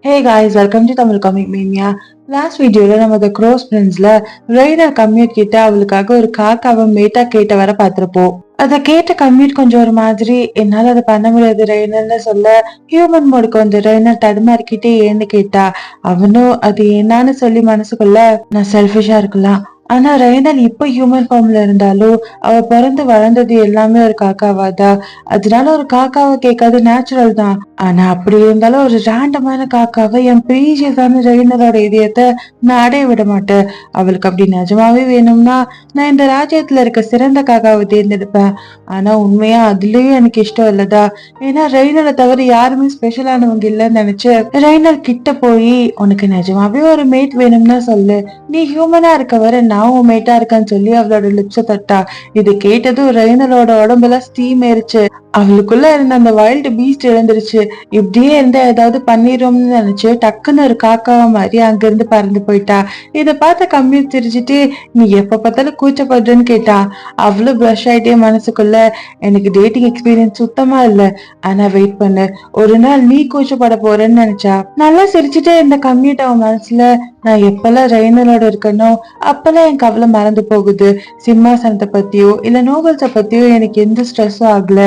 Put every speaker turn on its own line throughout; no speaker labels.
Hey guys, welcome to Tamil Comic Mania. Last வீடியோல நம்ம The Crow Princeல ரெய்னர் commute கிட்ட அவளுக்காக ஒரு காக்காவை மேட்டா கேட்ட வர பார்த்திருப்போம். அதை கேட்ட கம்யூட் கொஞ்சம் ஒரு மாதிரி என்னால அதை பண்ண முடியாது ரெய்னர்னு சொல்ல ஹியூமன் மோடுக்கு வந்து ரெய்னர் தடுமாறிக்கிட்டே ஏன்னு கேட்டா அவனும் அது என்னன்னு சொல்லி மனசுக்குள்ள நான் செல்ஃபிஷா இருக்கலாம். ஆனா ரெய்னர் இப்ப ஹியூமன் ஃபார்ம்ல இருந்தாலும் அவ பிறந்து வளர்ந்தது எல்லாமே ஒரு காக்காவாதான். அதனால ஒரு காக்காவை கேட்காது நேச்சுரல் தான். ஆனா அப்படி இருந்தாலும் ஒரு ரேண்டமான காக்காவை என் ப்ரீஷியஸான ரெய்னரோட இதயத்தை நான் அடைய விட மாட்டேன். அவளுக்கு அப்படி நிஜமாவே வேணும்னா நான் இந்த ராஜ்யத்துல இருக்க சிறந்த காக்காவை தேர்ந்தெடுப்பேன். ஆனா உண்மையா அதுலயும் எனக்கு இஷ்டம் இல்லதா. ஏன்னா ரெய்னரை தவிர யாருமே ஸ்பெஷலானவங்க இல்லைன்னு நினைச்சு ரெய்னர் கிட்ட போய் உனக்கு நிஜமாவே ஒரு மேட் வேணும்னா சொல்லு, நீ ஹியூமனா இருக்க வர நான் உன் மேட்டா இருக்கேன்னு சொல்லி அவளோட லிப்ஸ தட்டா. இது கேட்டதும் ரெய்னரோட உடம்புல ஸ்டீம் ஏறிச்சு. அவளுக்குள்ள இருந்த அந்த வைல்டு பீஸ்ட் எழுந்துருச்சு. இப்படியே இருந்தா ஏதாவது பண்ணிடும்னு நினைச்சு டக்குன்னு ஒரு காக்காவ மாதிரி அங்க இருந்து பறந்து போயிட்டா. இத பார்த்த கம்மி சிரிச்சுட்டு நீ எப்ப பார்த்தாலும் கூச்சப்படுறன்னு கேட்டா. அவ்வளவு ப்ரஷ் ஆயிட்டே மனசுக்குள்ள எனக்கு டேட்டிங் எக்ஸ்பீரியன்ஸ் சுத்தமா இல்ல, ஆனா வெயிட் பண்ணு, ஒரு நாள் நீ கூச்சப்பட போறேன்னு நினைச்சா. நல்லா சிரிச்சுட்டே இருந்த கம்மிட்ட அவன் மனசுல நான் எப்பெல்லாம் ரெய்னரோட இருக்கனோ அப்பெல்லாம் என் கவலை மறந்து போகுது. சிம்மாசனத்தை பத்தியோ இல்ல நோபல்ஸ பத்தியோ எனக்கு எந்த ஸ்ட்ரெஸ்ஸும் ஆகல.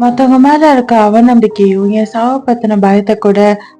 மத்தவங்க மேல இருக்க அவநம்பிக்கையும் என் சாவ பத்தின பயத்தை கூட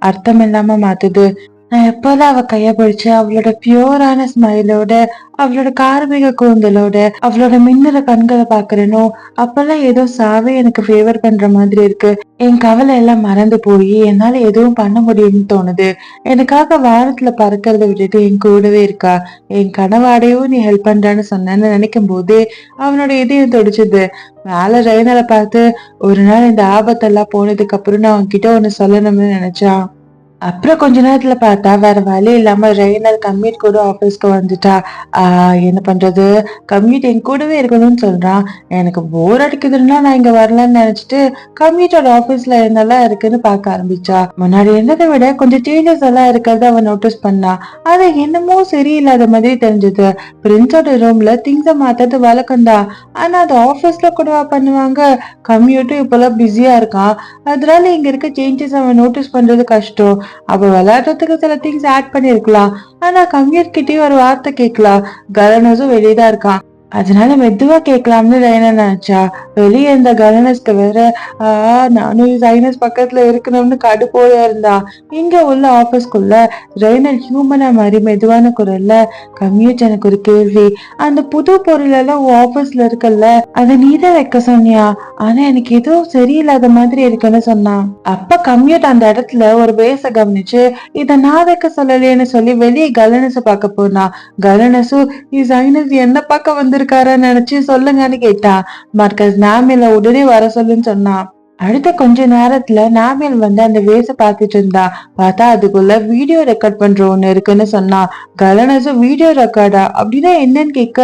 அர்த்தம் இல்லாம மாத்துது. நான் எப்போதான் அவ கைய பிடிச்சு அவளோட பியூரான ஸ்மைலோட அவளோட கார்மிக கூந்தலோட அவளோட மின்னுற கண்களை பாக்குறேனோ அப்பெல்லாம் ஏதோ சாவே எனக்கு ஃபேவர் பண்ற மாதிரி இருக்கு. என் கவலை எல்லாம் மறந்து போய் என்னால எதுவும் பண்ண முடியும்னு தோணுது. எனக்காக வானத்துல பறக்கிறத விட்டுட்டு என் கூடவே இருக்கா. என் கனவாடையும் நீ ஹெல்ப் பண்றான்னு சொன்னேன்னு நினைக்கும் போதே அவனோட இதயம் தொடிச்சுது. மேல ரெய்னரை பார்த்து ஒரு நாள் இந்த ஆபத்தெல்லாம் போனதுக்கு அப்புறம் நான் அவன்கிட்ட ஒண்ணு சொல்லணும்னு நினைச்சான். அப்புறம் கொஞ்ச நேரத்துல பார்த்தா வேற வழி இல்லாம ரெய்னர் கம்யூட் கூட ஆபீஸ்க்கு வந்துட்டா. என்ன பண்றது, கம்யூட் என் கூடவே இருக்கணும்னு சொல்றான், எனக்கு போர் அடிக்குதுன்னா நான் இங்க வரலன்னு நினைச்சிட்டு கம்யூட்டோட ஆபீஸ்ல என்னெல்லாம் இருக்குன்னு பார்க்க ஆரம்பிச்சா. முன்னாடி இருந்ததை விட கொஞ்சம் சேஞ்சஸ் எல்லாம் இருக்கிறத அவன் நோட்டீஸ் பண்ணா. அது என்னமோ சரியில்லாத மாதிரி தெரிஞ்சது. பிரின்ஸோட ரூம்ல திங்ஸ மாத்தது வழக்கம்தான், ஆனா அது ஆபீஸ்ல கூடவா பண்ணுவாங்க. கம்யூட்டும் இப்பெல்லாம் பிஸியா இருக்கான், அதனால இங்க இருக்க சேஞ்சஸ் அவன் நோட்டீஸ் பண்றது கஷ்டம். அவ விளையாடுறதுக்கு சில திங்ஸ் ஆட் பண்ணிருக்கலாம், ஆனா கம்யூட் கிட்டயும் ஒரு வார்த்தை கேட்கலாம். கவர்னஸும் வெளியதான் இருக்கான், அதனால மெதுவா கேட்கலாம்னு ரெய்னர் நினைச்சா. வெளியே இருந்த கவர்னஸ்க்கு வேற நானும் சைனஸ் பக்கத்துல இருக்கணும்னு கடுப்போட இருந்தா. இங்க உள்ள ஆபீஸ்க்குள்ள ரெய்னர் ஹியூமனா மாதிரி மெதுவான குரல்ல கம்யூட் எனக்கு ஒரு கேள்வி, அந்த புது பொருள் எல்லாம் ஆபீஸ்ல இருக்கல்ல அதை நீதான் வைக்க சொன்னியா, ஆனா எனக்கு எதுவும் சரியில்லாத மாதிரி இருக்குன்னு சொன்னான். அப்ப கம்யூட் அந்த இடத்துல ஒரு பேச கவனிச்சு இத நான் வைக்க சொல்லலையேன்னு சொல்லி வெளியே கவர்னஸ பார்க்க போனா. கவர்னஸும் சைனஸ் என்ன பார்க்க வந்திருக்காருன்னு நினைச்சு சொல்லுங்கன்னு கேட்டா. மார்க்கஸ் நாமில உடனே வர சொல்லுன்னு சொன்னான். அடுத்த கொஞ்ச நேரத்துல நாமியல் வந்து அந்த வேஸ பாத்துட்டு இருந்தா. பார்த்தா அதுக்குள்ள வீடியோ ரெக்கார்ட் பண்ற ஒண்ணு இருக்குன்னு சொன்னா. கலனஸும் வீடியோ ரெக்கார்டா அப்படின்னா என்னன்னு கேட்க,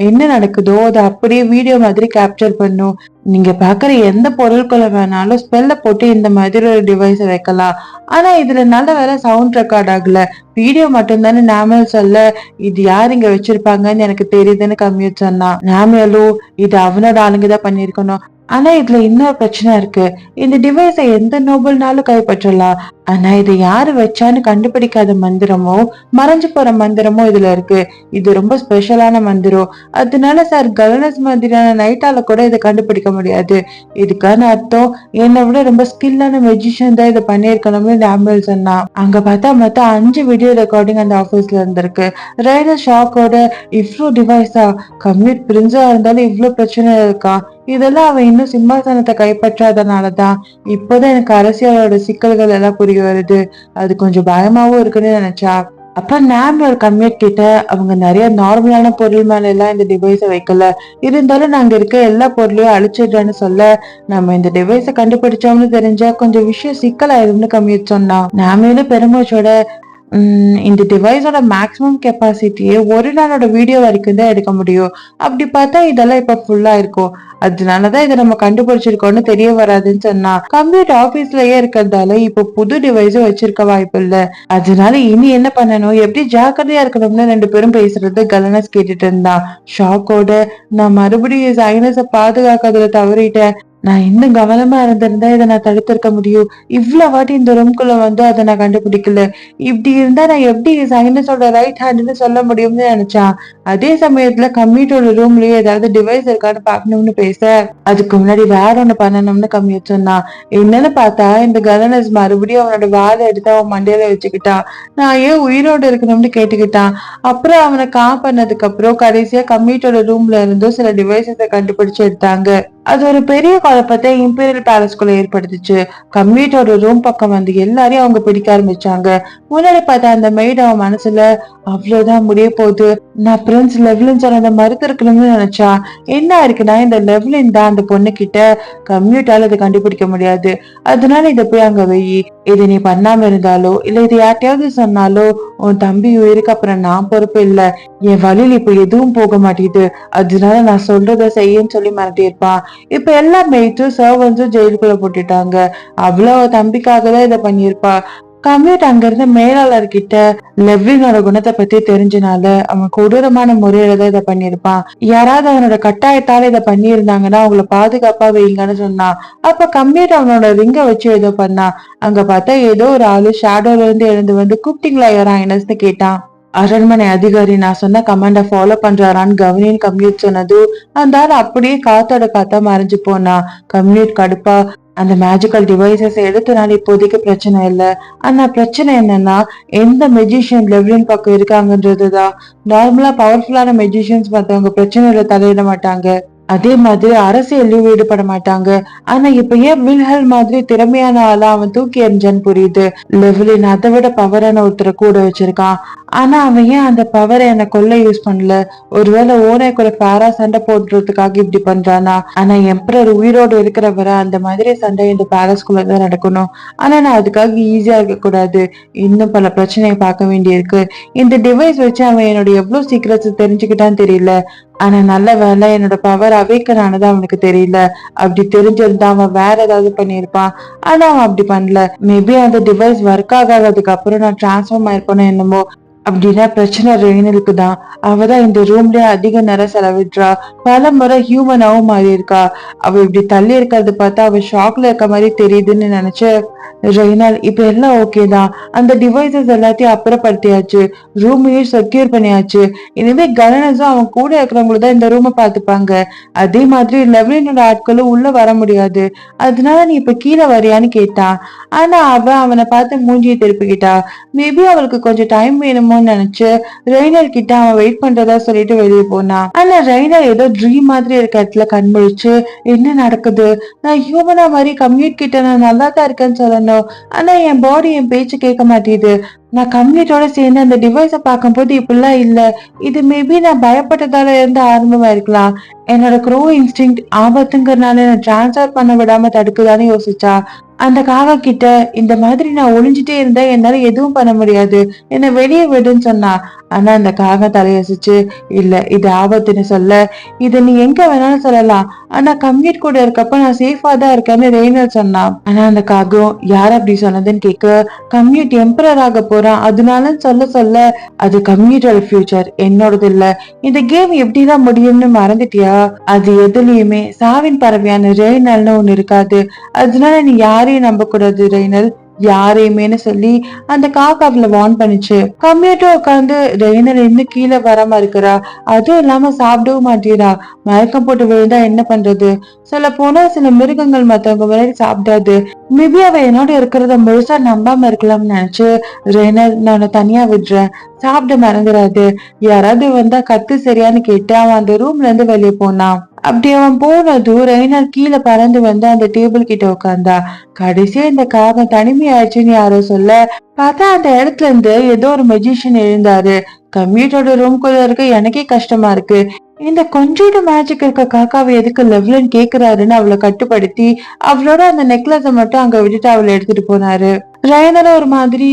என்ன நடக்குதோ அதை அப்படியே வீடியோ மாதிரி கேப்சர் பண்ணும். நீங்க பாக்குற எந்த பொருட்களை வேணாலும் ஸ்பெல்ல போட்டு இந்த மாதிரி ஒரு டிவைஸ வைக்கலாம், ஆனா இதுல நல்ல வேலை சவுண்ட் ரெக்கார்ட் ஆகல, வீடியோ மட்டும் தானே நாமியல் சொல்ல. இது யார் இங்க வச்சிருப்பாங்கன்னு எனக்கு தெரியுதுன்னு கம்மியூட் சொன்னா. நாமியலும் இது அவனோட ஆளுங்கதான் பண்ணிருக்கணும், ஆனா இதுல இன்னொரு பிரச்சனை இருக்கு. இந்த டிவைஸை எந்த நோபல்னாலும் கைப்பற்றலாம், ஆனா இதை யாரு வச்சான்னு கண்டுபிடிக்காத மந்திரமோ மறைஞ்சு போற மந்திரமோ இதுல இருக்கு. இது ரொம்ப ஸ்பெஷலான மந்திரம், அதனால சார் கவர்னஸ் மாதிரியான நைட்டால கூட இதை கண்டுபிடிக்க முடியாது. இதுக்கான அர்த்தம் என்னை விட ரொம்ப ஸ்கில்லான மெஜிஷியன் தான் இதை பண்ணிருக்கணும்னு நாமியல் சொன்னா. அங்க பார்த்தா மொத்தம் 5 வீடியோ ரெக்கார்டிங் அந்த ஆபீஸ்ல இருந்திருக்கு. ரெய்னர் ஷாக்கோட இவ்ளோ டிவைஸா, கம்யூட் பிரின்ஸா இருந்தாலும் இவ்ளோ பிரச்சனை இருக்கா, இதெல்லாம் அவன் இன்னும் சிம்மாசனத்தை கைப்பற்றாதனாலதான். இப்போதான் எனக்கு அரசியலோட சிக்கல்கள் எல்லாம் புரிய வருது, அது கொஞ்சம் பயமாவும் இருக்குன்னு நினைச்சா. அப்ப நாம ஒரு கம்யூட் கிட்ட அவங்க நிறைய நார்மலான பொருள் மேல எல்லாம் இந்த டிவைஸை வைக்கல, இருந்தாலும் நாங்க இருக்க எல்லா பொருளையும் அழிச்சிடுறேன்னு சொல்ல. நம்ம இந்த டிவைஸை கண்டுபிடிச்சோம்னு தெரிஞ்சா கொஞ்சம் விஷயம் சிக்கலாயிரும்னு கம்யூட் சொன்னா. நாமளும் பெருமூச்சோட இந்த டிவைஸோட மேக்ஸிமம் கெப்பாசிட்டியே ஒரு நாளோட வீடியோ வரைக்கும் தான் எடுக்க முடியும், அப்படி பார்த்தா இதெல்லாம் இப்ப ஃபுல்லா இருக்கும், அதனாலதான் இதை நம்ம கண்டுபிடிச்சிருக்கோம்னு தெரிய வராதுன்னு சொன்னா. கம்ப்யூட்டர் ஆபீஸ்லயே இருக்கிறதால இப்ப புது டிவைஸும் வச்சிருக்க வாய்ப்பு இல்ல, அதனால இனி என்ன பண்ணணும், எப்படி ஜாக்கிரதையா இருக்கணும்னு 2 பேரும் பேசுறது கலனஸ் கேட்டுட்டு இருந்தான். ஷாக்கோட நான் மறுபடியும் சைனஸ பாதுகாக்கிறதுல தவறிட்டேன், நான் இன்னும் கவனமா இருந்திருந்தா இதை நான் தடுத்திருக்க முடியும். இவ்வளவு வாட்டி இந்த ரூம்குள்ள வந்து அதை நான் கண்டுபிடிக்கல. இப்படி இருந்தா நான் எப்படி சைனஸோட ரைட் ஹேண்டுன்னு சொல்ல முடியும்னு நினைச்சான். அதே சமயத்துல கம்ப்யூட்டரோட ரூம்லயே ஏதாவது டிவைஸ் இருக்கான்னு பாக்கணும்னு பேச, அதுக்கு முன்னாடி வேற ஒண்ணு பண்ணணும்னு கம்ப்யூட்டர் சொன்னான். என்னன்னு பார்த்தா இந்த கவர்னன்ஸ் மறுபடியும் அவனோட வாழை எடுத்து அவன் மண்டையில வச்சுக்கிட்டான். நான் ஏன் உயிரோடு இருக்கணும்னு கேட்டுக்கிட்டான். அப்புறம் அவனை பண்ணதுக்கு அப்புறம் கடைசியா கம்ப்யூட்டரோட ரூம்ல இருந்தும் சில டிவைசஸை கண்டுபிடிச்சு எடுத்தாங்க. அது ஒரு பெரிய குழப்பத்தை இம்பீரியல் பேலஸ்குள்ள ஏற்படுத்துச்சு. கம்ப்யூட்டரோட ரூம் பக்கம் வந்து எல்லாரையும் அவங்க பிடிக்க ஆரம்பிச்சாங்க. முன்னாடி பார்த்த அந்த மெய்ட் அவன் மனசுல அவ்வளவுதான் முடிய போகுது, நான் பிரின்ஸ் லெவலின் சொன்னதை மறுத்திருக்கணும்னு நினைச்சா. என்ன இருக்குன்னா இந்த லெவலின் தான் அந்த பொண்ணு கிட்ட கம்ப்யூட்டால அதை கண்டுபிடிக்க முடியாது, அதனால இதை போய் அங்க வெயி, இதை நீ பண்ணாம இருந்தாலோ இல்ல இது யார்ட்டையாவது சொன்னாலோ உன் தம்பி உயிருக்கு அப்புறம் நான் பொறுப்பு இல்ல, என் வழியில் இப்ப எதுவும் போக மாட்டேங்குது, அதனால நான் சொல்றத செய்யன்னு சொல்லி மிரட்டியிருப்பான். இப்ப எல்லா மெய்ட்டும் சர்வன்ஸும் ஜெயிலுக்குள்ள போட்டுட்டாங்க. அவ்வளவு தம்பிக்காக தான் இதை பண்ணியிருப்பா. கம்யூட் அங்க இருந்த மேலாளர்கிட்ட லெவ்லினோட குணத்தை பத்தி தெரிஞ்சனால அவன் கொடூரமான முறையில தான் இதை பண்ணிருப்பான். யாராவது அவனோட கட்டாயத்தால இதை பண்ணியிருந்தாங்கன்னா அவங்கள பாதுகாப்பா வைங்கன்னு சொன்னான். அப்ப கம்யூட் அவனோட ரிங்க வச்சு ஏதோ பண்ணான். அங்க பார்த்தா ஏதோ ஒரு ஆளு ஷேடோல இருந்து எழுந்து வந்து கூப்பிட்டீங்களா யாராயினஸ்ன்னு கேட்டான். அரண்மனை அதிகாரி நான் சொன்ன கமாண்ட ஃபாலோ பண்றாரான்னு கவனின்னு கம்யூட் சொன்னது அந்த ஆள் அப்படியே காத்தோட காத்தா மறைஞ்சு போனா. கம்யூட் கடுப்பா அந்த மேஜிக்கல் டிவைசஸ் எடுத்தனால இப்போதைக்கு பிரச்சனை இல்லை, ஆனா பிரச்சனை என்னன்னா எந்த மெஜிஷியன் லெவலின் பக்கம் இருக்காங்கன்றதுதான். நார்மலா பவர்ஃபுல்லான மெஜிஷியன்ஸ் மத்தவங்க பிரச்சனையில தலையிட மாட்டாங்க, அதே மாதிரி அரசியல்லையும் ஈடுபட மாட்டாங்க. ஆனா இப்ப ஏன் வில்ஹெல் மாதிரி திறமையான ஆளா அவன் தூக்கி எறிஞ்சான்னு புரியுது. லெவலின் அதை விட பவரான ஒருத்தரை கூட வச்சிருக்கான். ஆனா அவன் ஏன் அந்த பவரை என்ன கொல்ல யூஸ் பண்ணல? ஒருவேளை ஓனை கூட ஃபேரா சண்டை போடுறதுக்காக இப்படி பண்றானா? ஆனா எம்பரர் உயிரோடு இருக்கிறவரை அந்த மாதிரி சண்டை இந்த பேலஸ்குள்ளதான் நடக்கணும். ஆனா நான் அதுக்காக ஈஸியா இருக்க கூடாது, இன்னும் பல பிரச்சனையை பார்க்க வேண்டியிருக்கு. இந்த டிவைஸ் வச்சு அவன் என்னோட எவ்வளவு சீக்கிரத்தை தெரிஞ்சுக்கிட்டான்னு தெரியல. ஆனா நல்ல வேலை என்னோட பவர் அவேக்கன் ஆனது அவனுக்கு தெரியல. அப்படி தெரிஞ்சிருந்தா அவன் வேற ஏதாவது பண்ணிருப்பான். ஆனா அவன் அப்படி பண்ணல. மேபி அந்த டிவைஸ் ஒர்க் ஆகாததுக்கு அப்புறம் நான் டிரான்ஸ்ஃபார்ம் ஆயிருப்பேனோ என்னமோ. அப்படின்னா பிரச்சனை ரெயினலுக்கு தான். அவதான் இந்த ரூம்லயே அதிக நேரம் செலவிடுறா, பல முறை ஹியூமனாவும் மாறி இருக்கா. அவ இப்படி தள்ளி இருக்கிறத பார்த்தா அவ ஷாக்ல இருக்க மாதிரி தெரியுதுன்னு நினைச்சு ரெய்னால் இப்ப எல்லாம் ஓகே தான், அந்த டிவைசஸ் எல்லாத்தையும் அப்புறப்படுத்தியாச்சு, ரூமையும் செக்யூர் பண்ணியாச்சு, இனிமே கவர்னன்ஸும் அவன் கூட இருக்கிறவங்களும் தான் இந்த ரூமை பார்த்துப்பாங்க. அதே மாதிரி லெவலினோட ஆட்களும் உள்ள வர முடியாது, அதனால நீ இப்ப கீழே வரியான்னு கேட்டான். ஆனா அவனை பார்த்து மூஞ்சியை திருப்பிக்கிட்டா. மேபி அவளுக்கு கொஞ்சம் டைம் வேணுமோன்னு நினைச்சு ரெய்னல் கிட்ட அவன் வெயிட் பண்றதா சொல்லிட்டு வெளியே போனான். ஆனா ரெய்னல் ஏதோ ட்ரீம் மாதிரி இருக்க இடத்துல கண்முழிச்சு என்ன நடக்குது, நான் ஹியூமனா மாதிரி கம்யூட் கிட்ட நான் நல்லா தான் இருக்கேன்னு சொல்லணும், ஆனா என் பாடி என் பேச்சு கேட்க மாட்டேது, நான் கம்யூட்டோட சேர்ந்து அந்த டிவைஸை பார்க்கும்போது இப்படிலாம் இல்ல, இது மேபி நான் பயப்பட்டதால இருந்து ஆரம்பமா இருக்கலாம், என்னோட க்ரோ இன்ஸ்டிங் ஆபத்துங்கிறனால என்ன டிரான்ஸ்ஃபர் பண்ண விடாம தடுக்குதான்னு யோசிச்சா. அந்த காகா கிட்ட இந்த மாதிரி நான் ஒளிஞ்சிட்டே இருந்தா என்னால எதுவும் பண்ண முடியாது, என்ன வெளியே விடுன்னு சொன்னா. ஆனா அந்த காகா தலையசிச்சு இல்ல இது ஆபத்துன்னு சொல்ல, இத நீ எங்க வேணாலும் சொல்லலாம், ஆனா கம்யூட் கூட இருக்கப்ப நான் சேஃபா தான் இருக்கேன்னு ரெய்னல் சொன்னான். ஆனா அந்த காகம் யார் அப்படி சொன்னதுன்னு கேட்க, கம்யூட் எம்பரர் ஆக போறான் அதனால சொல்ல சொல்ல, அது கம்யூட்டோட ஃபியூச்சர் என்னோடது இல்ல, இந்த கேம் எப்படிதான் முடியும்னு மறந்துட்டியா, அது எதுலயுமே சாவின் பறவையான ரெய்னல்னு ஒண்ணு இருக்காது, அதனால நீ யாரையும் நம்ப கூடாது ரெய்னல், யாரையுமேனு சொல்லி அந்த காக்காவில வார்ன் பண்ணிச்சு. கம்ப்யூட்டர் உட்காந்து ரெய்னல் இன்னும் கீழே வராம இருக்கிறா, அதுவும் இல்லாம சாப்பிடவும் மாட்டேறா, மயக்கம் போட்டு விழுந்தா என்ன பண்றது, சொல்ல போனா சில மிருகங்கள் மத்தவங்க முன்னாடி சாப்பிடாது, மேபி அவ என்னோட இருக்கிறத முழுசா நம்பாம இருக்கலாம்னு நினைச்சு ரெய்னல் நான் தனியா விடுறேன், சாப்பிட மறந்துடாது, யாராவது வந்தா கத்து சரியான்னு கேட்டு அவன் அந்த ரூம்ல இருந்து வெளியே போனான். அப்படி அவன் போனதும் ரெய்னால் கீழே பறந்து வந்து அந்த டேபிள் கிட்ட உட்கார்ந்தா. கடைசியா இந்த காகம் தனிமையாச்சுன்னு யாரோ சொல்ல பார்த்தா அந்த இடத்துல இருந்து ஏதோ ஒரு மெஜிஷியன் எழுந்தாரு. கம்ப்யூட்டரோட ரூம்குள்ள இருக்க எனக்கே கஷ்டமா இருக்கு, இந்த கொஞ்சோட மேஜிக் இருக்க காக்காவை எதுக்கு லெவலன் கேக்குறாருன்னு அவளை கட்டுப்படுத்தி அவளோட அந்த நெக்லஸை மட்டும் அங்க விட்டுட்டு அவளை எடுத்துட்டு போனாரு. ரயனரும் ஒரு மாதிரி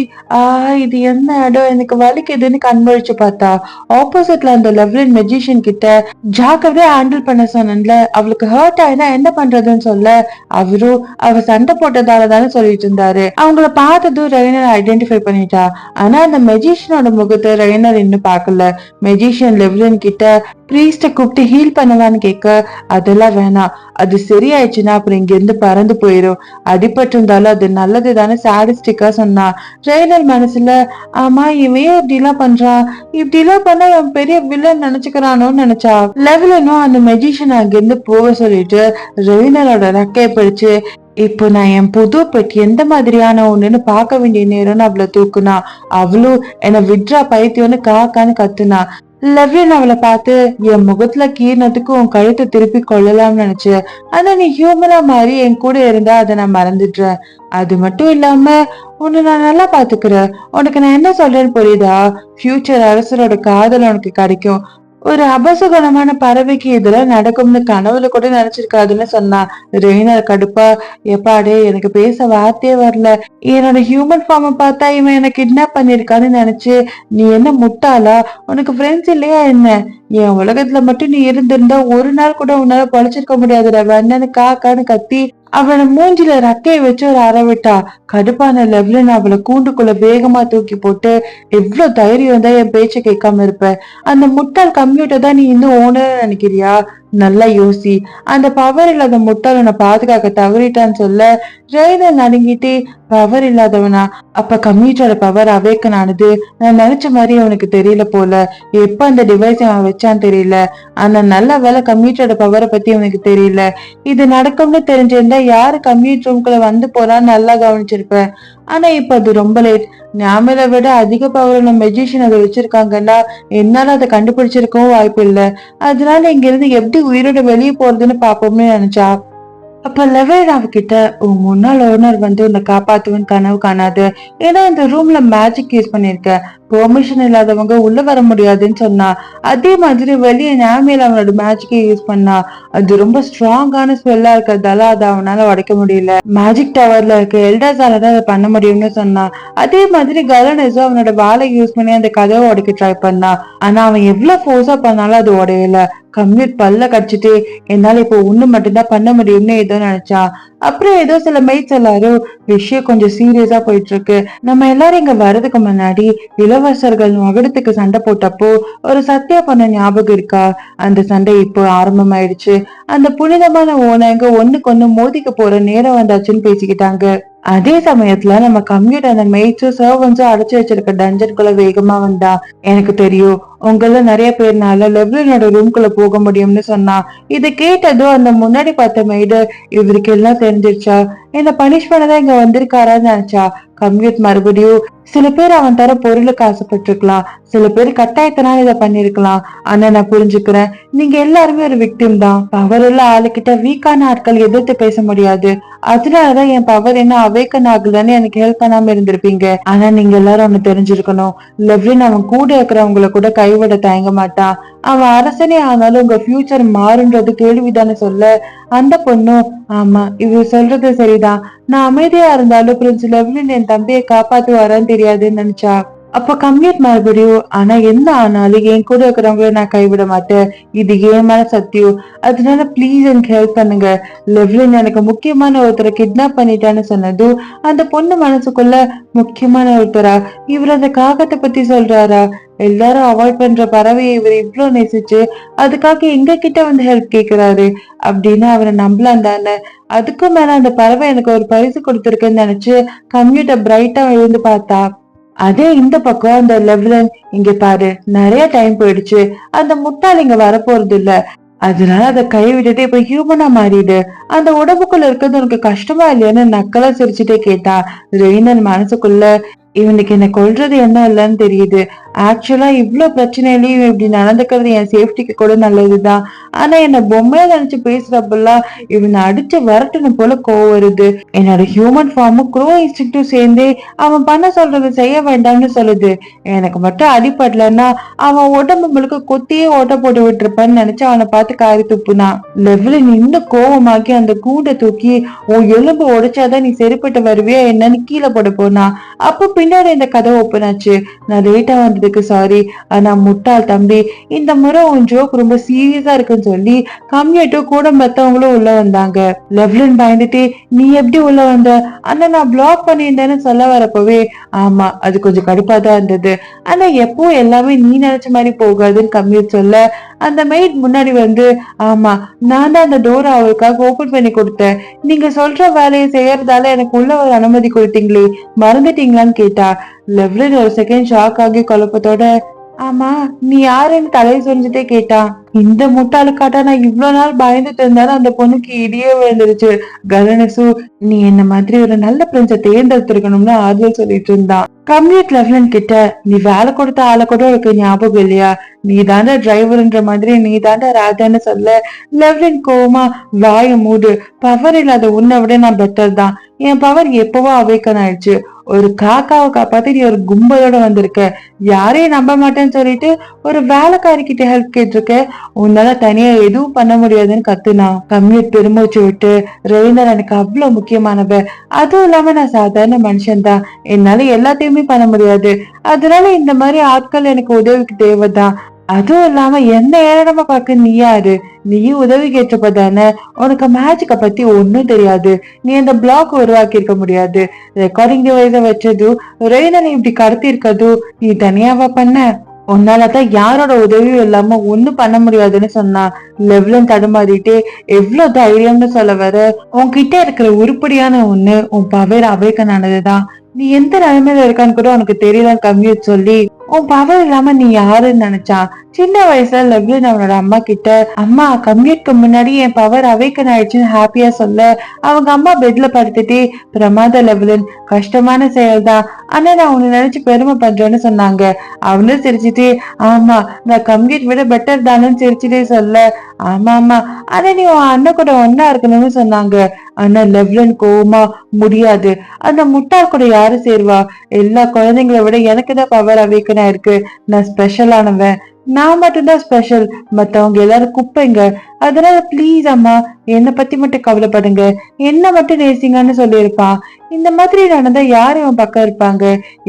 இது என்ன இடம், எனக்கு வலிக்குதுன்னு கண்மொழிச்சு பார்த்தா ஆப்போசிட்ல அந்த லெவலின் மெஜிஷியன் கிட்ட ஜாக்கிரதையா ஹேண்டில் பண்ண சொன்னேன்ல, அவளுக்கு ஹர்ட் ஆயினா என்ன பண்றதுன்னு சொல்ல அவரும் அவ சண்டை போட்டதால தானே சொல்லிட்டு இருந்தாரு. அவங்கள பார்த்ததும் ரெய்னர் ஐடென்டிஃபை பண்ணிட்டா. ஆனா அந்த மெஜிஷியனோட முகத்தை ரெய்னர் இன்னும் பார்க்கல. மெஜிஷியன் லெவலின் கிட்ட பிரீஸ்ட கூப்பிட்டு ஹீல் பண்ணுவான்னு கேட்க அதெல்லாம் வேணாம், அது சரியாயிடுச்சுன்னா அப்புறம் இங்க இருந்து பறந்து போயிரும், அடிபட்டு இருந்தாலும் அது நல்லது தானே சாடிஸ்டிக்கா சொன்னா. ரெய்னர் மனசுல ஆமா இவன் இப்படி எல்லாம் பண்றான், இப்படி எல்லாம் பண்ணா அவன் பெரிய வில்லன் நினைச்சுக்கிறானோன்னு நினைச்சா. லெவலனும் அந்த மெஜிஷியன் அங்கிருந்து போக சொல்லிட்டு ரெய்னரோட ரெக்கையை பிடிச்சு இப்போ நான் என் புது பெட் எந்த மாதிரியான ஒண்ணுன்னு பார்க்க வேண்டிய நேரம்னு அவளை தூக்குனா. அவளும் என்ன விட்ரா பைத்தியம்னு காக்கான்னு கத்துனா. லெவ்லின் அவளை பார்த்து என் முகத்துல கீறினதுக்கு உன் கழுத்தை திருப்பி கொள்ளலாம்னு நினைச்சு, ஆனா நீ ஹியூமனா மாதிரி என் கூட இருந்தா அதை நான் மறந்துடுறேன். அது மட்டும் இல்லாம உன்னை நான் நல்லா பாத்துக்கிறேன். உனக்கு நான் என்ன சொல்றேன்னு புரியுதா? ஃபியூச்சர் அரசரோட காதல் உனக்கு கிடைக்கும். ஒரு அபசகுணமான பறவைக்கு இதெல்லாம் நடக்கும்னு கனவுல கூட நினைச்சிருக்காதுன்னு சொன்னா. ரெய்னர் கடுப்பா எப்பாடே எனக்கு பேச வார்த்தையே வரல, என்னோட ஹியூமன் ஃபார்மை பார்த்தா இவன் எனக்கு கிட்னாப் பண்ணிருக்கான்னு நினைச்சு நீ என்ன முட்டாளா? உனக்கு ஃப்ரெண்ட்ஸ் இல்லையா என்ன? என் உலகத்துல மட்டும் நீ இருந்திருந்தா ஒரு நாள் கூட உன்னால பழிச்சிருக்க முடியாதுடா வேணான்னு காக்கான்னு கத்தி அவளை மூஞ்சில ரக்கையை வச்சு ஒரு அறவிட்டா. கடுப்பான லெவலின் அவளை கூண்டுக்குள்ள வேகமா தூக்கி போட்டு எவ்வளவு தைரியம் தான் என் பேச்ச கேட்காம இருப்ப? அந்த முட்டாள் கம்ப்யூட்டர் தான் நீ இன்னும் ஓனர் நினைக்கிறியா? நல்லா யோசி. அந்த பவர் இல்லாத முட்டாள் உன்னை பாதுகாக்க தவறிட்டான்னு சொல்ல ரெய்னர் நடுங்கிட்டு பவர் இல்லாதவனா? அப்ப கம்ப்யூட்டரோட பவர் அவேக்கன் ஆனது நான் நினைச்ச மாதிரி அவனுக்கு தெரியல போல. எப்ப அந்த டிவைஸ் அவன் வச்சான்னு தெரியல. ஆனா நல்ல வேலை கம்ப்யூட்டரோட பவரை பத்தி அவனுக்கு தெரியல. இது நடக்கும்னு தெரிஞ்சிருந்தா யாரு கம்ப்யூட்டர் ரூம்குள்ள வந்து போறான்னு நல்லா கவனிச்சிருப்பேன். ஆனா இப்ப அது ரொம்ப லேட். ஞாபகத்தை விட அதிக பவர் உள்ள மெஜிஷியன் அதை வச்சிருக்காங்கன்னா என்னால அதை கண்டுபிடிச்சிருக்கவும் வாய்ப்பு இல்லை. அதனால இங்க இருந்து எப்படி உயிரோட வெளியே போறதுன்னு பாப்போம்னு நினைச்சா. அப்ப லெவல் அவகிட்ட உன் முன்னாள் ஓனர் வந்து உன்னை காப்பாத்துவன்னு கனவு காணாது, ஏன்னா இந்த ரூம்ல மேஜிக் யூஸ் பண்ணிருக்க, பெர்மிஷன் இல்லாதவங்க உள்ள வர முடியாதுன்னு சொன்னா. அதே மாதிரி வெளியே நாமியல் அவனோட மேஜிக்கை யூஸ் பண்ணா. அது ரொம்ப ஸ்ட்ராங்கான ஸ்மெல்லா இருக்கிறதால அதை அவனால உடைக்க முடியல. மேஜிக் டவர்ல இருக்க எல்டாஸால தான் அதை பண்ண முடியும்னு சொன்னா. அதே மாதிரி கலனஸோ அவனோட வாழை யூஸ் பண்ணி அந்த கதவை உடைக்க ட்ரை பண்ணா. ஆனா அவன் எவ்வளவு ஃபோர்ஸா பண்ணாலும் அது உடையல. கம்ப்யூட் பல்ல கடிச்சிட்டு என்னால இப்போ ஒண்ணு மட்டும்தான் பண்ண முடியும்னு ஏதோ நினைச்சா. அப்புறம் ஏதோ சில மெய்ட்ஸ் எல்லாரும் விஷயம் கொஞ்சம் சீரியஸா போயிட்டு இருக்கு, நம்ம எல்லாரும் இங்க வர்றதுக்கு முன்னாடி இளவரசர்கள் மகுடத்துக்கு சண்டை போட்டப்போ ஒரு சத்தியா பண்ண ஞாபகம் இருக்கா? அந்த சண்டை இப்போ ஆரம்பமாயிடுச்சு. அந்த புனிதமான ஓனங்க ஒண்ணுக்கு ஒண்ணு மோதிக்க போற நேரம் வந்தாச்சுன்னு பேசிக்கிட்டாங்க. அதே சமயத்துல நம்ம கம்ப்யூட்டர் அந்த மெய்ட்ஸும் சர்வன்ஸும் அடைச்சு வச்சிருக்க டஞ்சனுக்குள்ள வேகமா வந்தா. எனக்கு தெரியும் உங்கள நிறைய பேர்னால லெவலினோட ரூம்குள்ள போக முடியும்னு சொன்னா. இதை கேட்டதும் அந்த முன்னாடி பார்த்த மெய்டு இவருக்கு எல்லாம் தெரிஞ்சிருச்சா, என்ன பனிஷ் பண்ணதான் இங்க வந்திருக்காரான்னு நினைச்சா. கம்ப்யூட் மறுபடியும் சில பேர் அவன் தர பொருளுக்கு ஆசைப்பட்டிருக்கலாம், சில பேர் கட்டாயத்தினால இதை பண்ணிருக்கலாம். ஆனா நான் புரிஞ்சுக்கிறேன், நீங்க எல்லாருமே ஒரு விக்டிம் தான். பவர் உள்ள ஆளுகிட்ட வீக்கான ஆட்கள் எதிர்த்து பேச முடியாது. அதனாலதான் என் பவர் என்ன அவேக்கன் ஆகுதான்னு எனக்கு ஹெல்ப் பண்ணாம இருந்திருப்பீங்க. ஆனா நீங்க எல்லாரும் ஒண்ணு தெரிஞ்சிருக்கணும், லெவ்லின் அவன் கூட இருக்கிறவங்களை கூட கைவிட தயங்க மாட்டான். அவன் அரசனே ஆனாலும் உங்க ஃபியூச்சர் மாறுன்றது கேள்விதானே சொல்ல. அந்த பொண்ணும் ஆமா இவர் சொல்றது சரிதான், நான் அமைதியா இருந்தாலும் பிரின்ஸ் லெவ்லின் என் தம்பியை காப்பாத்து வரான்னு தெரியாதுன்னு நினைச்சா. அப்ப கம்ப்ளீட் மறுபடியும் ஆனா என்ன ஆனாலும் என் கூட இருக்கிறவங்கள நான் கைவிட மாட்டேன், இது ஏன் மேல சத்தியம். அதனால பிளீஸ் எனக்கு ஹெல்ப் பண்ணுங்க. லெவ்லின் எனக்கு முக்கியமான ஒருத்தரை கிட்னாப் பண்ணிட்டான்னு சொன்னதும் அந்த பொண்ணு மனசுக்குள்ள முக்கியமான ஒருத்தரா, இவர் அந்த காகத்தை பத்தி சொல்றாரா? எல்லாரும் அவாய்ட் பண்ற பறவையை இவர் இவ்வளவு நேசிச்சு அதுக்காக எங்க கிட்ட வந்து ஹெல்ப் கேக்குறாரு அப்படின்னு அவரை நம்பலாம் தானே. அதுக்கும் மேல அந்த பறவை எனக்கு ஒரு பரிசு கொடுத்திருக்குன்னு நினைச்சு கம்ப்யூட்டர் பிரைட்டா எழுந்து பார்த்தா. அதே இந்த பக்கம் அந்த லெவலன் இங்க பாரு நிறைய டைம் போயிடுச்சு, அந்த முட்டாள் இங்க வரப்போறது இல்ல, அதனால அதை கை விட்டுட்டு இப்ப ஹியூமனா மாறிடு, அந்த உடம்புக்குள்ள இருக்கிறது உனக்கு கஷ்டமா இல்லையான்னு நக்கலா சிரிச்சுட்டே கேட்டா. ரெய்னன் மனசுக்குள்ள இவனுக்கு என்ன கொல்றது என்ன இல்லைன்னு தெரியுது, ஆக்சுவலா இவ்ளோ பிரச்சனையிலயும் இப்படி நடந்துக்கிறது என் சேஃப்டிக்கு கூட நல்லதுதான். ஆனா என்ன பொம்மையா நினைச்சு பேசுறப்பெல்லாம் இவனை அடிச்சு விரட்டணும் போல கோவம் வருது. என்னோட ஹியூமன் ஃபார்மும் க்ரோ இன்ஸ்டிங்டும் சேர்ந்தே அவன் பண்ண சொல்றதை செய்ய வேண்டாம்னு சொல்லுது. எனக்கு மட்டும் அடிபடலன்னா அவன் உடம்பு முழுக்க கொத்தியே ஓட்ட போட்டு விட்டுருப்பான்னு நினைச்சு அவனை பார்த்து காரி துப்புனான். லெவலின் இன்னும் கோவமாக்கி அந்த கூண்டை தூக்கி உன் எலும்பு உடைச்சாதான் நீ சரிப்பட்டு வருவியா என்னன்னு கீழே போட போனா. அப்ப பின்னாடி இந்த கதை ஓப்பன் ஆச்சு. நான் லேட்டா வந்ததுக்கு சாரி. ஆனா முட்டாள் தம்பி, இந்த முறை உன் ஜோக் ரொம்ப சீரியஸா இருக்குன்னு சொல்லி கம்யூனிட்டும் கூட மத்தவங்களும் உள்ள வந்தாங்க. லெவ்லின் பயந்துட்டு நீ எப்படி உள்ள வந்த? ஆனா நான் பிளாக் பண்ணியிருந்தேன்னு சொல்ல வரப்பவே ஆமா அது கொஞ்சம் கடுப்பா தான் இருந்தது. ஆனா எப்போ எல்லாமே நீ நினைச்ச மாதிரி போகாதுன்னு கம்யூட் சொல்ல அந்த மெய்ட் முன்னாடி வந்து ஆமா நான் தான் அந்த டோரை அவருக்காக ஓபன் பண்ணி கொடுத்தேன். நீங்க சொல்ற வேலையை செய்யறதால எனக்கு உள்ள ஒரு அனுமதி கொடுத்தீங்களே மறந்துட்டீங்களான்னு கேட்டா. லெவ்லின் ஒரு செகண்ட் ஷாக் ஆகி குழப்பத்தோட ஆமா நீ யாருன்னு தலையை சொரிஞ்சுட்டே கேட்டான். இந்த முட்டாளுக்காட்டா நான் இவ்வளவு நாள் பயந்துட்டு இருந்தாலும் அந்த பொண்ணுக்கு இடியே விழுந்துருச்சு. கலனசு நீ என்ன மாதிரி ஒரு நல்ல பிரின்ஸை தேர்ந்தெடுத்திருக்கணும்னு ஆறுதல் சொல்லிட்டு இருந்தான். கம்யூட் லெவ்லின் கிட்ட நீ வேலை கொடுத்த ஆளை கூட உனக்கு ஞாபகம் இல்லையா? நீ தாண்டா டிரைவர்ன்ற மாதிரி நீ தாண்டா ராஜான்னு சொல்ல லெவ்லின் கோவமா வாய மூடு. பவர் இல்லாத உன்னை விட நான் பெட்டர் தான். என் பவர் எப்பவோ அவேக்கன் ஆயிடுச்சு. ஒரு காக்காவை காப்பாத்தி நீ ஒரு கும்பலோட வந்திருக்க. யாரையும் நம்ப மாட்டேன்னு சொல்லிட்டு ஒரு வேலைக்காரி கிட்ட ஹெல்ப் கேட்டிருக்க. உன்னால தனியா எதுவும் பண்ண முடியாதுன்னு கத்துனா. கம்யூட் பெருமூச்சு விட்டு ரெய்னர் எனக்கு அவ்வளவு முக்கியமானவ. அதுவும் இல்லாம நான் சாதாரண மனுஷன் தான். என்னால எல்லாத்தையுமே பண்ண முடியாது. அதனால இந்த மாதிரி ஆட்கள் எனக்கு உதவிக்கு தேவைதான். அதுவும் இல்லாம என்ன ஏறமா பாக்க நீ யாரு? நீயும் உதவி கேட்டப்பதானே. உனக்கு மேஜிக்க பத்தி ஒன்னும் தெரியாது. நீ அந்த பிளாக் உருவாக்கி இருக்க முடியாது. ரெக்கார்டிங் டிவைஸ வச்சதும் ரெய்னனை இப்படி கடத்தி இருக்கதும் நீ தனியாவா பண்ண? உன்னாலதான் யாரோட உதவியும் இல்லாம ஒண்ணும் பண்ண முடியாதுன்னு சொன்னா. லெவ்லின் தடுமாறிட்டே எவ்வளவு தைரியம்னு சொல்ல வர உன்கிட்ட இருக்கிற உருப்படியான ஒண்ணு உன் பவர் அவேக்கன் ஆனதுதான். நீ எந்த நிலைமையில இருக்கான்னு கூட உனக்கு தெரியல கம்யூட் சொல்லி உன் பவர் இல்லாம நீ யாருன்னு நினைச்சான். சின்ன வயசுல லெவ்லின் அவனோட அம்மா கிட்ட அம்மா கம்யூட்க்கு முன்னாடி என் பவர் அவேக்கன் ஆயிடுச்சுன்னு ஹாப்பியா சொல்ல அவங்க அம்மா பெட்ல படுத்துட்டே பிரமாத லெவ்லின் கஷ்டமான செயல்தான். ஆனா நான் உன்னை நினைச்சு பெருமை பண்றேன்னு சொன்னாங்க. அவனும் சிரிச்சுட்டே ஆமா நான் கம்யூட் விட பெட்டர் தானேன்னு சிரிச்சுட்டே சொல்ல ஆமா ஆமா ஆனா நீ உன் அண்ணன் கூட ஒன்னா இருக்கணும்னு சொன்னாங்க. ஆனா லெவ்லின் கோவமா முடியாது. அந்த முட்டாள் கூட யாரு சேருவா? எல்லா குழந்தைங்களை விட எனக்குதான் பவர் அவேக்கனா இருக்கு. நான் ஸ்பெஷலானவன். நான் மட்டும்தான் ஸ்பெஷல். மத்தவங்க எல்லாரும் குப்பைங்க. அதனால பிளீஸ் அம்மா என்னை பத்தி மட்டும் கவலைப்படுங்க. என்ன மட்டும் நேசிங்கன்னு சொல்லியிருப்பான். இந்த மாதிரி நடந்தா யாரு இவன் பக்கம் இருப்பாங்க?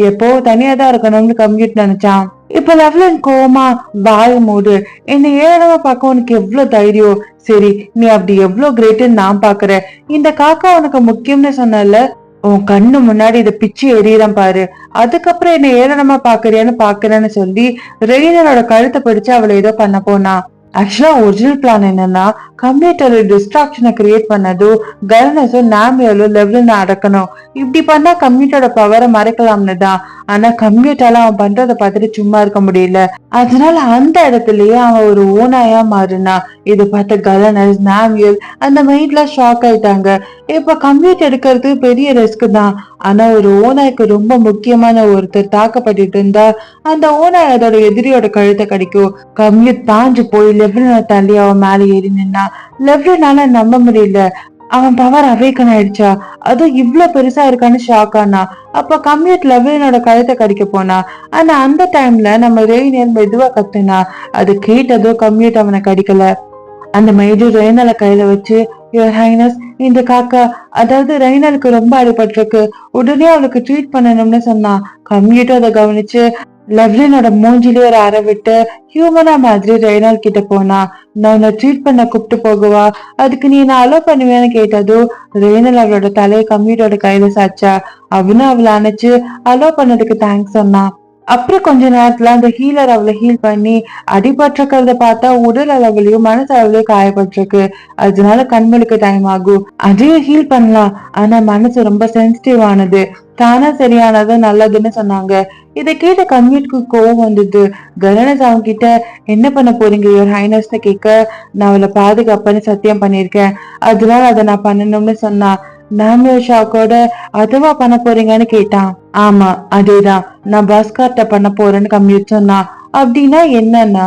எப்போ தனியாதான் இருக்கணும்னு கம்யூட் நினைச்சான். இப்ப லெவ்லின் கோவமா வாய மூடு. என்னை ஏழனமா பார்க்க உனக்கு எவ்வளவு தைரியம்? சரி நீ அப்படி எவ்வளவு கிரேட்னு நான் பாக்குறேன். இந்த காக்கா உனக்கு முக்கியம்னு சொன்னல. உன் கண்ணு முன்னாடி இதை பிச்சு எறியறேன் பாரு. அதுக்கப்புறம் என்ன ஏளனமா பாக்குறியான்னு பாக்குறேன்னு சொல்லி ரெய்னரோட கழுத்தை பிடிச்சு அவளை ஏதோ பண்ண போனா. ஆக்சுவலா ஒரிஜினல் பிளான் என்னன்னா கம்ப்யூட்டர் டிஸ்ட்ராக்ஷனை கிரியேட் பண்ணதும் கர்னஸும் நாமியாலும் லெவலின் அடக்கணும். இப்படி பண்ணா கம்ப்யூட்டரோட பவரை மறைக்கலாம்னு தான். ஆனா கம்ப்யூட்டரால அவன் பண்றதை பார்த்துட்டு சும்மா இருக்க முடியல. அதனால அந்த இடத்துலயே அவன் ஒரு ஓனாயா மாறினா. இதை பார்த்த கலனஸ் நாமியல் அந்த மைண்ட்ல ஷாக் ஆயிட்டாங்க. இப்ப கம்ப்யூட்டர் எடுக்கிறது பெரிய ரிஸ்க் தான். ஆனா ஒரு ஓனாய்க்கு ரொம்ப முக்கியமான ஒருத்தர் தாக்கப்பட்டு இருந்தா அந்த ஓனாய் அதோட எதிரியோட கழுத்தை கடிக்கும். கம்யூட் பாஞ்சு போய் லெவ்லினை தள்ளி அவன் மேல ஏறி நின்னா. லெவ்லினால நம்ப முடியல. அவன் பவர் அவேக்கன் ஆயிடுச்சா? அதுவும் இவ்வளவு பெருசா இருக்கான்னு ஷாக் ஆனா. அப்ப கம்யூட் லெவ்லினோட கழுத்தை கடிக்க போனா. ஆனா அந்த டைம்ல நம்ம ரெய்னர் மெதுவா கத்துனா. அது கேட்டதோ கம்யூட் அவனை கடிக்கல. அந்த மெய்டு ரெய்னலை கையில வச்சு யுவர் ஹைனஸ் இந்த காக்கா அதாவது ரெய்னலுக்கு ரொம்ப அடிபட்டிருக்கு. உடனே அவளுக்கு ட்ரீட் பண்ணணும்னு சொன்னா. கம்யூட்டும் அதை கவனிச்சு லெவ்லினோட மூஞ்சிலே ஒரு அறை விட்டு ஹியூமனா மாதிரி ரெய்னால் கிட்ட போனா. நான் உன்னை ட்ரீட் பண்ண கூப்பிட்டு போகவா? அதுக்கு நீ என்ன அலோ பண்ணுவேன்னு கேட்டதும் ரெய்னல் அவளோட தலையை கம்யூட்டோட கையில சாச்சா. அவனும் அவளை அணைச்சு அலோ பண்ணதுக்கு தேங்க்ஸ் சொன்னா. அப்புறம் கொஞ்ச நேரத்துல அந்த ஹீலர் அவளை ஹீல் பண்ணி அடிபட்டிருக்கிறத பார்த்தா உடல் அளவுலயும் மனசு அளவுலயும் காயப்பட்டிருக்கு. அதனால கண்களுக்கு டைம் ஆகும். அதையும் ஹீல் பண்ணலாம். ஆனா மனசு ரொம்ப சென்சிட்டிவ் ஆனது. தானா சரியானது நல்லதுன்னு சொன்னாங்க. இதை கேட்ட கம்யூட்க்கு கோவம் வந்தது. கலனஸ் அவங்க கிட்ட என்ன பண்ண போறீங்க யுவர் ஹைனஸ்னு கேட்க நான் அவளை பாதுகாப்பேன்னு சத்தியம் பண்ணிருக்கேன். அதனால அதை நான் பண்ணணும்னு சொன்னா. நாமியல் ஷாக்கோட அதுவா பண்ண போறீங்கன்னு கேட்டான். ஆமா அதேதான், நான் பாஸ்கர்ட்ட பண்ண போறேன்னு கம்யூட் சொன்னான். அப்படின்னா என்னன்னா,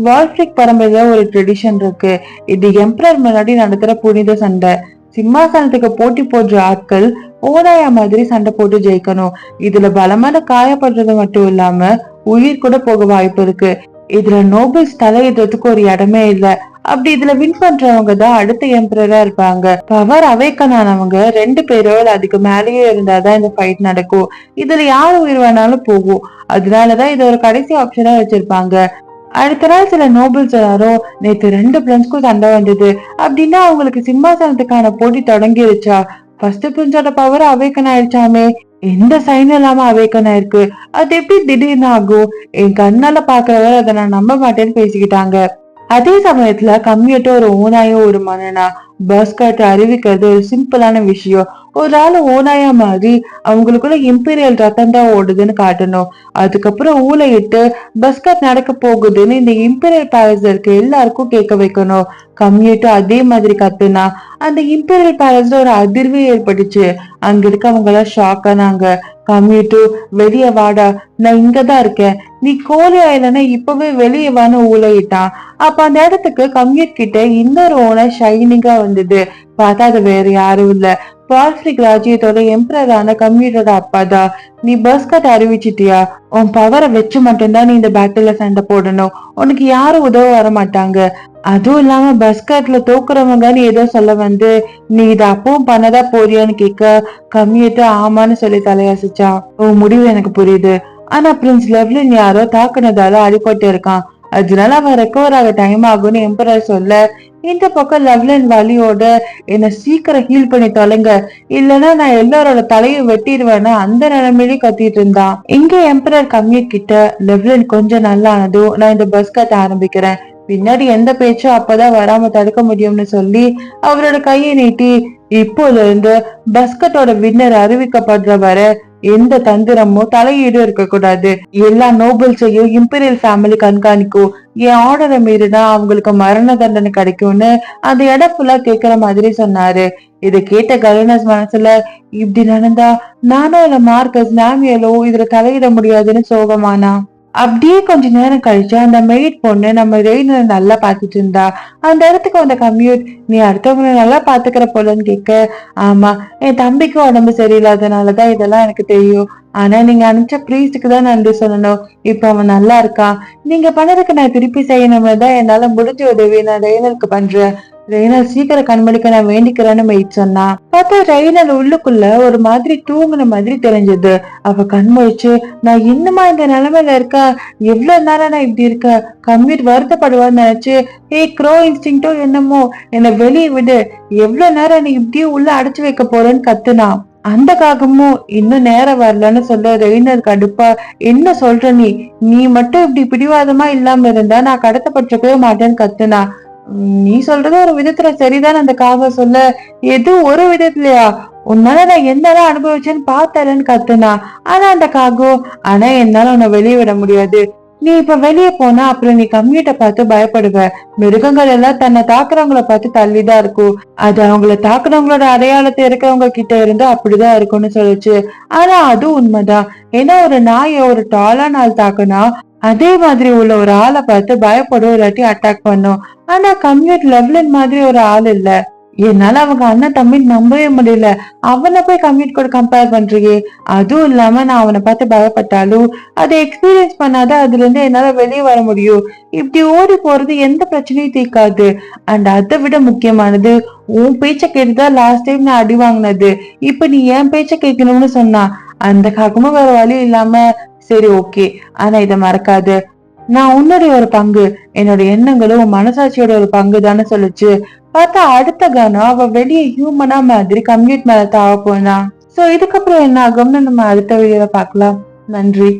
வால்ஃபிக் பரம்பரையில ஒரு ட்ரெடிஷன் இருக்கு. இது எம்பரர் முன்னாடி நடத்துற புனித சண்டை. சிம்மாசனத்துக்கு போட்டி போடுற ஆட்கள் ஓடாயா மாதிரி சண்டை போட்டு ஜெயிக்கணும். இதுல பலமான காயப்படுறது மட்டும் இல்லாம உயிர் கூட போக வாய்ப்பு இருக்கு. இதுல நோபல்ஸ் தலையிடுறதுக்கு ஒரு இடமே இல்ல. அப்படி இதுல வின் பண்றவங்க தான் அடுத்த எம்பரரா இருப்பாங்க. பவர் அவேக்கன் ஆனவங்க 2 பேரோ அதுக்கு மேலேயே இருந்தாதான் இந்த ஃபைட் நடக்கும். இதுல யாரு உயிர் வேணாலும் போகும். அதனாலதான் இது ஒரு கடைசி ஆப்ஷனா வச்சிருப்பாங்க. அடுத்த நாள் சில நோபல்ஸ் எல்லாரும், நேத்து 2 பிரின்ஸ்க்கும் சண்டை வந்தது அப்படின்னா அவங்களுக்கு சிம்மாசனத்துக்கான போட்டி தொடங்கிருச்சா? ஃபர்ஸ்ட் பிரின்ஸோட பவர் அவேக்கன் ஆயிடுச்சாமே, எந்த சைன் இல்லாம அவேக்கன் ஆயிருக்கு, அது எப்படி திடீர்னு ஆகும்? என் கண்ணால பாக்குறவரை அதை நான் நம்ப மாட்டேன்னு பேசிக்கிட்டாங்க. அதே சமயத்துல கம்யூட்டோ ஒரு ஓனாயோ ஒரு மன்னனா பாஸ்கர்ட் அறிவிக்கிறது ஒரு சிம்பிளான விஷயம். ஒரு ஆளு ஓனாயா மாதிரி அவங்களுக்குள்ள இம்பீரியல் ரத்தம் தான் ஓடுதுன்னு காட்டணும். அதுக்கப்புறம் ஊழையிட்டு பஸ்கட் நடக்க போகுதுன்னு இந்த இம்பீரியல் பேலஸ் இருக்க எல்லாருக்கும் கேட்க வைக்கணும். கம்யூட்டோ அதே மாதிரி கத்துனா அந்த இம்பீரியல் பேலஸ்ல ஒரு அதிர்வே ஏற்பட்டுச்சு. அங்க இருக்கவங்க எல்லாம் ஷாக் ஆனாங்க. கம்யூட்டோ, வெளியே வாடா, நான் இங்கதான் இருக்கேன், நீ கோழி ஆயிலன்னா இப்பவே வெளியே வான்னு ஊழையிட்டான். அப்ப அந்த இடத்துக்கு கம்யூட் கிட்ட இன்னொரு ஓனர் ஷைனிங்கா வந்தது. பார்த்தா அது வேற யாரும் இல்ல, பால்ஃபிக் ராஜ்யத்தோட எம்பரரான கம்யூட்டோட அப்பாதான். நீ பஸ்கட் அறிவிச்சிட்டியா? உன் பவரை வச்சு மட்டும்தான் நீ இந்த பேட்டில சண்டை போடணும். உனக்கு யாரும் உதவ வர மாட்டாங்க. அதுவும் இல்லாம பஸ்கட்ல தோக்குறவங்கன்னு ஏதோ சொல்ல வந்து, நீ இத அப்பவும் பண்ணதா போறியான்னு கேட்க கம்யூட்ட ஆமான்னு சொல்லி தலையசிச்சான். உன் முடிவு எனக்கு புரியுது. ஆனா பிரின்ஸ் லெவ்லின் யாரோ தாக்குனதால அடிபட்டு இருக்கான். அதனால அவன் ரெக்கவர் ஆக டைம் ஆகும்னு எம்பரர் சொல்ல, இந்த பக்கம் லெவ்லின் வலியோட என்ன சீக்கிரம் ஹீல் பண்ணி தொலைங்க, இல்லைன்னா நான் எல்லாரோட தலையும் வெட்டிடுவேன்னு அந்த நிலைமையிலே கத்திட்டு இருந்தான். இங்க எம்பரர் கம்யூட் கிட்ட, லெவ்லின் கொஞ்சம் நல்லானதும் நான் இந்த பஸ் கட்ட ஆரம்பிக்கிறேன், பின்னாடி எந்த பேச்சும் அப்பதான் வராம தடுக்க முடியும்னு சொல்லி அவரோட கையை நீட்டி, இப்போல இருந்து பஸ்கட்டோட வின்னர் அறிவிக்கப்படுற வர எந்த தந்திரமோ தலையீடும் இருக்க கூடாது. எல்லா நோபல்ஸையும் இம்பீரியல் ஃபேமிலி கண்காணிக்கும். என் ஆர்டரை மீறினா அவங்களுக்கு மரண தண்டனை கிடைக்கும்னு அந்த இடம் ஃபுல்லா கேக்குற மாதிரி சொன்னாரு. இதை கேட்ட கலினஸ் மனசுல, இப்படி நடந்தா நானும் இல்ல மார்க்கஸ் நாமியலோ இதுல தலையிட முடியாதுன்னு சோகமானா. அப்படியே கொஞ்ச நேரம் கழிச்சு அந்த மெய்ட் பொண்ணு நம்ம ரெயினை நல்லா பாத்துட்டு இருந்தா. அந்த இடத்துக்கு வந்த கம்யூட், நீ அடுத்தவங்களை நல்லா பாத்துக்கிற போலன்னு கேட்க, ஆமா, என் தம்பிக்கு உடம்பு சரியில்லாதனாலதான் இதெல்லாம் எனக்கு தெரியும். ஆனா நீங்க அனுப்பிச்ச பிரீஸ்டுக்கு தான் நன்றி சொல்லணும். இப்ப அவன் நல்லா இருக்கான். நீங்க பண்ணதுக்கு நான் திருப்பி செய்யணும்னு தான் என்னால முடிஞ்ச உதவி நான் ரெயினருக்கு பண்றேன். ரெய்னல் சீக்கிரம் கண்மணிக்க நான் வேண்டிக்கிறேன்னு மெய்ட் சொன்னா. பார்த்தா ரெய்னல் உள்ளுக்குள்ள ஒரு மாதிரி தூங்குன மாதிரி தெரிஞ்சது. அவ கண்மொழிச்சு, நான் இன்னுமா இந்த நிலைமையில இருக்க, எவ்வளவு நேரம் நான் இப்படி இருக்க, கம்யூட் வருத்தப்படுவான்னு நினைச்சு, க்ரோ இன்ஸ்டிங்டோ என்னமோ, என்னை வெளியே விடு, எவ்வளவு நேரம் நீ இப்படியே உள்ள அடைச்சு வைக்க போறேன்னு கத்துனா. அந்த காகமும் இன்னும் நேரம் வரலன்னு சொல்ல ரெய்னர் கடுப்பா, என்ன சொல்ற நீ, நீ மட்டும் இப்படி பிடிவாதமா இல்லாம இருந்தா நான் கடத்தப்பட்டிருக்கவே மாட்டேன்னு கத்துனா. நீ சொல்றது ஒரு விதத்துல சரிதான் அந்த காக சொல்ல, எது ஒரு விதத்துலயா, உன்னால நான் என்னெல்லாம் அனுபவிச்சேன்னு பார்த்தேன்னு கத்துனா. ஆனா அந்த காகோ, ஆனா என்னால உன்னை வெளியே விட முடியாது, நீ இப்ப வெளியே போனா அப்புறம் நீ கம்யூட்ட பார்த்து பயப்படுவ. மிருகங்கள் எல்லாம் தன்னை தாக்குறவங்கள பார்த்து தள்ளிதான் இருக்கும். அது அவங்கள தாக்குறவங்களோட அடையாளத்தை இருக்கிறவங்க கிட்ட இருந்து அப்படிதான் இருக்கும்னு சொல்லுச்சு. ஆனா அது உண்மைதான். ஏன்னா ஒரு நாயை ஒரு டாலான ஆள் தாக்குனா அதே மாதிரி உள்ள ஒரு ஆளை பார்த்து பயப்படும், இல்லாட்டி அட்டாக் பண்ணும். ஆனா கம்யூட் லெவ்லின் மாதிரி ஒரு ஆள் இல்ல. என்னால அவங்க அண்ணன் தம்பி நம்பவே முடியல. அவனை போய் கம்யூட் கூட கம்பேர் பண்றியே. அதுவும் இல்லாம நான் அவனை பார்த்து பயப்பட்டாலும் அதை எக்ஸ்பீரியன்ஸ் பண்ணாத அதுல இருந்து என்னால வெளியே வர முடியும். இப்படி ஓடி போறது எந்த பிரச்சனையும் தீர்க்காது. அண்ட் அதை விட முக்கியமானது, உன் பேச்ச கேட்டுதான் லாஸ்ட் டைம் நான் அடி வாங்கினது. இப்ப நீ என் பேச்ச கேட்கணும்னு சொன்னா. அந்த காக்கமும் வேற வழி இல்லாம, சரி ஓகே, ஆனா இதை மறக்காது, நான் உன்னுடைய ஒரு பங்கு, என்னோட எண்ணங்களும் மனசாட்சியோட ஒரு பங்கு தானே சொல்லுச்சு. பார்த்தா அடுத்த கணம் அவ வெளியே ஹியூமனா மாதிரி கம்யூட் மேல தாவ போனா. சோ இதுக்கப்புறம் என்ன ஆகும்னு நம்ம அடுத்த வீடியோல பார்க்கலாம். நன்றி.